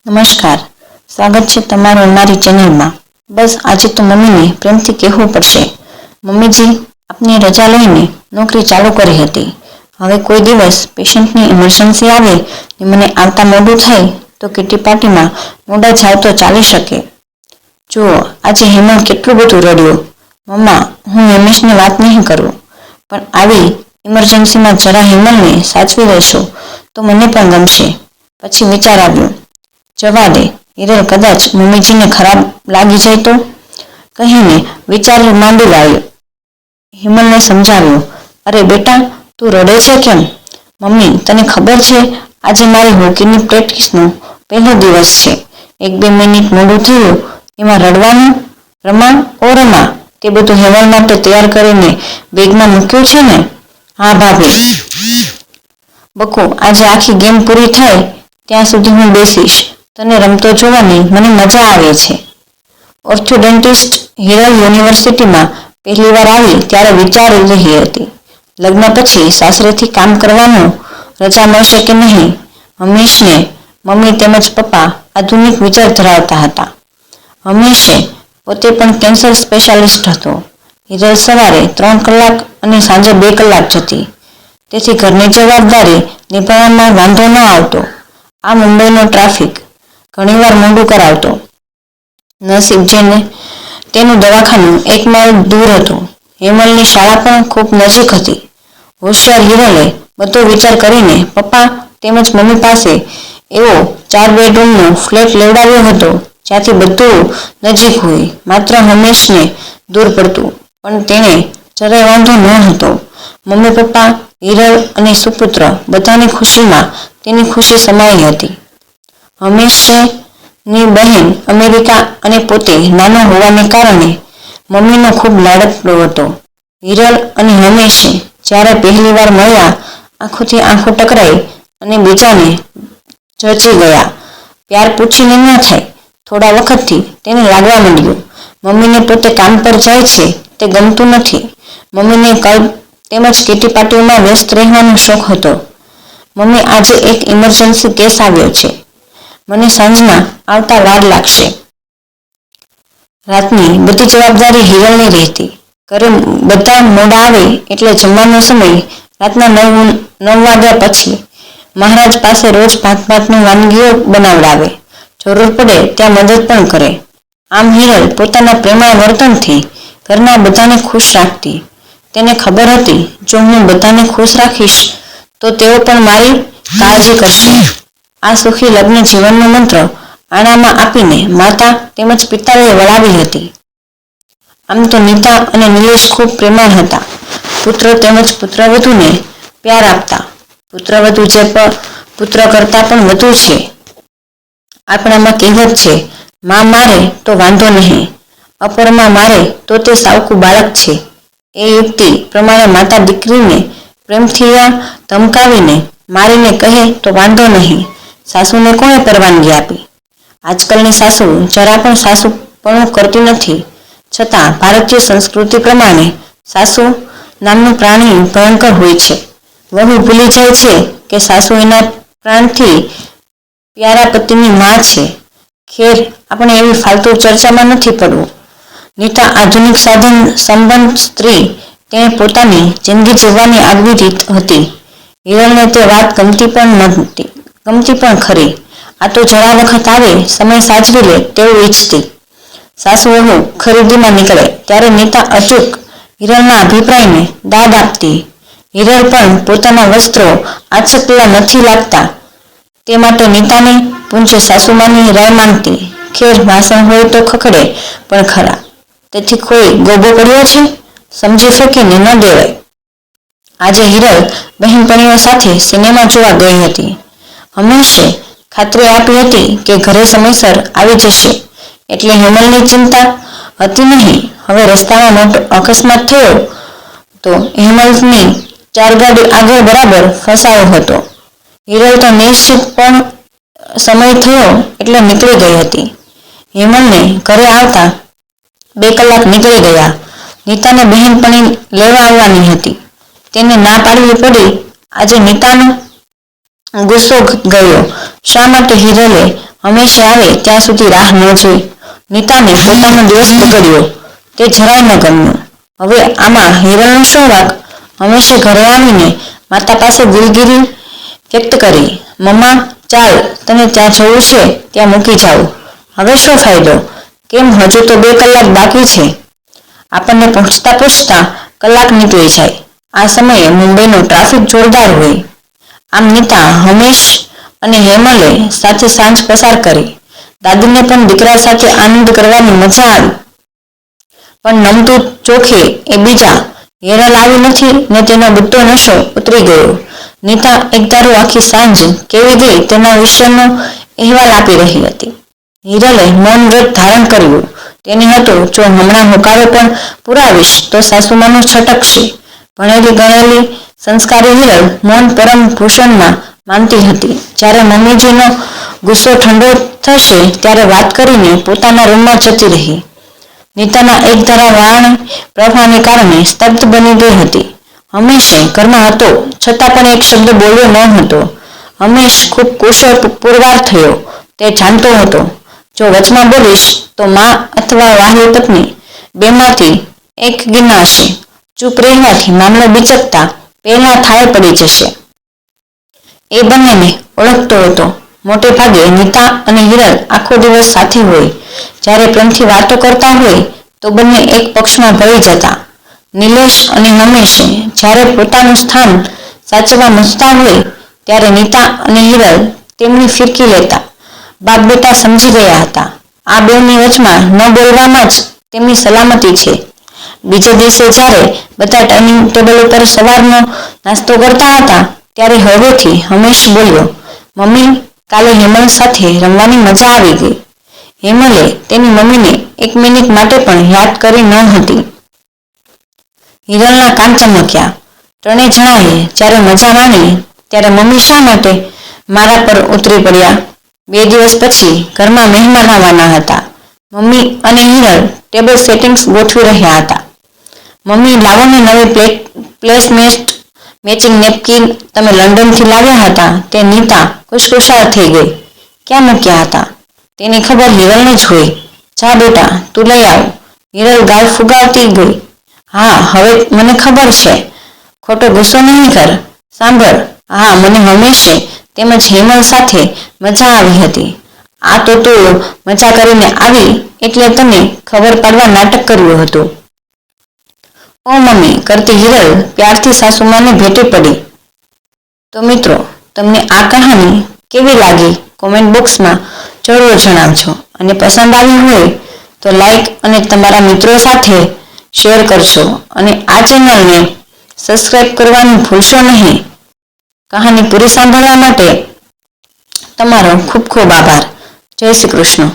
નમસ્કાર, સ્વાગત છે તમારું અમારી ચેનલમાં. બસ આજે તો મમ્મીને પ્રેમથી કહેવું પડશે. મમ્મીજી, આપની રજા લઈને નોકરી ચાલુ કરી હતી. હવે કોઈ દિવસ પેશન્ટની ઇમરજન્સી આવે ને મને આવતા મોડું થાય તો કિટી પાર્ટીમાં મોડા જાવ તો ચાલી શકે. જુઓ, આજે હેમલ કેટલું બધું રડ્યો. મમ્મા, હું હેમેશની વાત નહીં કરું, પણ આવી ઇમરજન્સીમાં જરા હેમલને સાચવી લેશો તો મને પણ ગમશે. પછી વિચાર આવ્યો, જવા દે, હિરલ કદાચ મમ્મીજીને ખરાબ લાગી જાય તો કહીને વિચાર માંડી લાવ્યો. હેમલને સમજાવ્યો, અરે બેટા, તું રડે છે કેમ? મમ્મી, તને ખબર છે આજે મારી હોકીની પ્રેક્ટિસનો પહેલો દિવસ છે. 1-2 મિનિટ મોડું થયું એમાં રડવાનું. રમા, તે બધું હેમલ માટે તૈયાર કરીને બેગમાં મૂક્યું છે ને? હા ભાભી. બકુ, આજે આખી ગેમ પૂરી થાય ત્યાં સુધી હું બેસીશ. તને રમતો જોવાની મને મજા આવે છે. ઓર્થોડોન્ટિસ્ટ હિરલ યુનિવર્સિટીમાં પહેલીવાર આવી ત્યારે વિચારી રહી હતી, લગ્ન પછી સાસરેથી કામ કરવાનું રજા મળશે કે નહીં. હંમેશને મમ્મી તેમજ પપ્પા આધુનિક વિચાર ધરાવતા હતા. હંમેશે પોતે પણ કેન્સર સ્પેશિયાલિસ્ટ હતો. હિરલ સવારે 3 કલાક અને સાંજે 2 કલાક જતી, તેથી ઘરની જવાબદારી નિભાવવામાં વાંધો ન આવતો. આ મુંબઈનો ટ્રાફિક ઘણીવાર મોડું કરાવતો. નસીબ જેને તેનું દવાખાનું 1 માઇલ દૂર હતું. હેમલની શાળા પણ ખૂબ નજીક હતી. હોશિયાર હિરલે બધો વિચાર કરીને પપ્પા તેમજ મમ્મી પાસે એવો 4 બેડરૂમનો ફ્લેટ લેવડાવ્યો હતો જ્યાંથી બધું નજીક હોય, માત્ર હંમેશને દૂર પડતું. પણ તેને જરાય વાંધો ન હતો. મમ્મી, પપ્પા, હિરલ અને સુપુત્ર બધાની ખુશીમાં તેની ખુશી સમાઈ હતી. હંમેશની બહેન અમેરિકા અને પોતે નાનો હોવાને કારણે મમ્મીનો ખૂબ લાડકડો હતો. હિરલ અને હંમેશે જ્યારે પહેલીવાર મળ્યા, આંખોથી આંખો ટકરાઈ અને બીજાને જચી ગયા. પ્યાર પૂછીને ન થાય. થોડા વખતથી તેને લાગવા માંડ્યું, મમ્મીને પોતે કામ પર જાય છે તે ગમતું નથી. મમ્મીને ક્લબ તેમજ કિટી પાર્ટીઓમાં વ્યસ્ત રહેવાનો શોખ હતો. મમ્મી, આજે એક ઇમરજન્સી કેસ આવ્યો છે. મને સાંજના આવતા વાર લાગશે. રાતની બધી જવાબદારી હિરલની રહેતી. ઘરે બધા મોડા આવે એટલે જમવાનો સમય રાતના 9 વાગ્યા પછી. મહારાજ પાસે રોજ ભાતની વાનગીઓ બનાવડાવે. જરૂર પડે ત્યાં મદદ પણ કરે. આમ હિરલ પોતાના પ્રેમાળ વર્તનથી ઘરના બધાને ખુશ રાખતી. તેને ખબર હતી, જો હું બધાને ખુશ રાખીશ તો તેઓ પણ મારી કાળજી કરશે. આ સુખી લગ્ન જીવનનો મંત્ર આણામાં આપીને માતા તેમજ પિતાએ વળાવી હતી. આમ તો નીતા અને નિલેશ ખૂબ પ્રેમાળ હતા. પુત્ર તેમજ પુત્રવધૂને પ્યાર આપતા. પુત્રવધૂ જે પુત્ર કરતાં પણ વધુ છે. આપણામાં કહેવત છે, માં મારે તો વાંધો નહીં, અપરમાં મારે તો તે સાવકું બાળક છે. એ યુક્તિ પ્રમાણે માતા દીકરીને પ્રેમથી ધમકાવીને મારીને કહે તો વાંધો નહીં. સાસુને કોણે પરવાનગી આપી? આજકાલની સાસુ જરા પણ સાસુપણું કરતી નથી. છતાં ભારતીય સંસ્કૃતિ પ્રમાણે સાસુ નામનું પ્રાણી ભયંકર હોય છે. વહુ ભૂલી જાય છે કે સાસુ એના પ્રાણથી પ્યારા પતિની માં છે. ખેર, આપણે એવી ફાલતુ ચર્ચામાં નથી પડવું. નીતા આધુનિક સાધન સંબંધ સ્ત્રી. તેણે પોતાની જિંદગી જીવવાની આગવી રીત હતી. હિરલને તે વાત ગમતી પણ ખરી. આ તો જરા વખત આવે સમય સાચવી લે તેવું ઈચ્છતી. સાસુ વહુ ખરીદીમાં નીકળે ત્યારે નીતા અચૂક હિરલના અભિપ્રાયને દાદ આપતી. હિરલ પણ પોતાના વસ્ત્રો આછકલા નથી લાગતા તે માટે નીતાને પૂંજે સાસુમાની રાય માંગતી. ખેર, વાસણ હોય તો ખખડે પણ ખરા, તેથી કોઈ ગોબો પડ્યો છે સમજી ફેંકીને ન દેવાય. આજે હિરલ બહેનપણીઓ સાથે સિનેમા જોવા ગઈ હતી. હંમેશે ખાતરી આપી હતી કે ઘરે સમયસર આવી જશે એટલે હેમલની ચિંતા હતી નહીં. હવે રસ્તામાં મોટો અકસ્માત થયો તો હેમલની 4 ગાડી આગળ બરાબર ફસાયો હતો. હિરલ તો નિશ્ચિત પણ સમય થયો એટલે નીકળી ગઈ હતી. હેમલને ઘરે આવતા 2 કલાક નીકળી ગયા. નીતાને બહેનપણી લેવા આવવાની હતી. તેને ના પાડવી પડી. આજે નીતાનો ગુસ્સો ગયો. શા માટે હિરલે હંમેશા આવે ત્યાં સુધી રાહ ન જોઈ. નીતાને પોતાનો દિવસ બગડ્યો તે જરાય ન ગમ્યું. હવે આમાં હિરલનો શું વાંક? હંમેશા ઘરે આવીને માતા પાસે દિલગીરી વ્યક્ત કરી, મમ્મા ચાલ, તને ત્યાં જવું છે ત્યાં મૂકી જાઉં. હવે શું ફાયદો? કેમ, હજુ તો 2 કલાક બાકી છે. આપણને પહોંચતા પહોંચતા કલાક નીકળી જાય. આ સમયે મુંબઈનો ટ્રાફિક જોરદાર હોય. આમ નીતા, હમેશ અને હેમલે સાથે સાંજ પસાર કરી. દાદીને પણ દીકરા સાથે આનંદ કરવાની મજા આવી. પણ નમતું ચોખે એ બીજા, હિરલ આવી નથી ને તેનો બધો નશો ઉતરી ગયો. નીતા એકધારું આખી સાંજ કેવી ગઈ તેના વિશેનો અહેવાલ આપી રહી હતી. હિરલે મૌન વ્રત ધારણ કર્યું. તેને હતું, જો હમણાં હોકારો પણ પુરાવીશ તો સાસુમાનું છટકશે. ભણેલી ગણેલી સંસ્કારી હિરલ મૌન પરમ ભૂષણમાં માનતી હતી. જ્યારે મમ્મીજીનો ગુસ્સો ઠંડો થશે ત્યારે વાત કરીને પોતાના રૂમમાં જતી રહી. નીતાના એકધારા વાણી પ્રવાહને કારણે સ્તબ્ધ બની ગઈ હતી. હંમેશ ઘરમાં હતો છતાં પણ એક શબ્દ બોલ્યો ન હતો. હંમેશ ખૂબ કુશળ પુરવાર થયો તે જાણતો હતો. જો વચમાં બોલીશ તો મા અથવા વાહલી પત્ની બેમાંથી એક ગિનાશે. ચૂપ રહેવાથી મામલો બિચકતા પહેલા થાળે પડી જશે. એ બંનેને ઓળખતો હતો. મોટે ભાગે નીતા અને હિરલ આખો દિવસ સાથે હોય. જ્યારે પ્રેમથી વાતો કરતા હોય તો બંને એક પક્ષમાં ભળી જતા. નિલેશ અને હંમેશે જ્યારે પોતાનું સ્થાન સાચવવા મૂંઝતા હોય ત્યારે નીતા અને હિરલ તેમની ફિરકી લેતા. બાપ બેટા સમજી ગયા હતા. આ બેઉની વચમાં ન બોલવામાં જ તેમની સલામતી છે. બીજે દિવસે જ્યારે બધા ડાઇનિંગ ટેબલ ઉપર સવારનો નાસ્તો કરતા હતા ત્યારે હળવેથી હંમેશ બોલ્યો, મમ્મી, કાલે હેમલ સાથે રમવાની મજા આવી ગઈ. હેમલે તેની મમ્મીને 1 મિનિટ માટે પણ યાદ કરી ન હતી. હિરલના કાન ચમક્યા. 3 જણાએ જ્યારે મજા માણી ત્યારે મમ્મી શા માટે મારા પર ઉતરી પડ્યા? 2 દિવસ પછી ઘરમાં મહેમાન આવવાના હતા. મમ્મી અને હિરલ ટેબલ સેટિંગ્સ ગોઠવી રહ્યા હતા. મમ્મી, લાવો ને નવી પ્લેસમેટ મેચિંગ નેપકિન તમે લંડનથી લાવ્યા હતા તે. નીતા ખુશખુશાલ થઈ ગઈ. ક્યાં મૂક્યા હતા? તેની ખબર હિરલને જ હોય. જા બેટા, તું લઈ આવ. હિરલ ગાલ ફુગાવતી ગઈ. હા, હવે મને ખબર છે. ખોટો ગુસ્સો નહીં કર. સાંભળ, હા, મને હંમેશે તેમજ હેમલ સાથે મજા આવી હતી. આ તો તું મજા કરીને આવી એટલે તને ખબર પાડવા નાટક કર્યું હતું. ઓ મમ્મી કરતી હિરલ પ્યારથી સાસુમાને ભેટી પડી. તો મિત્રો, તમને આ કહાની કેવી લાગી કોમેન્ટ બોક્સમાં જરૂર જણાવજો. અને પસંદ આવી હોય તો લાઈક અને તમારા મિત્રો સાથે શેર કરશો. અને આ ચેનલને સબસ્ક્રાઈબ કરવાનું ભૂલશો નહીં. કહાની પૂરી સાંભળવા માટે તમારો ખૂબ ખૂબ આભાર. જય શ્રી કૃષ્ણ.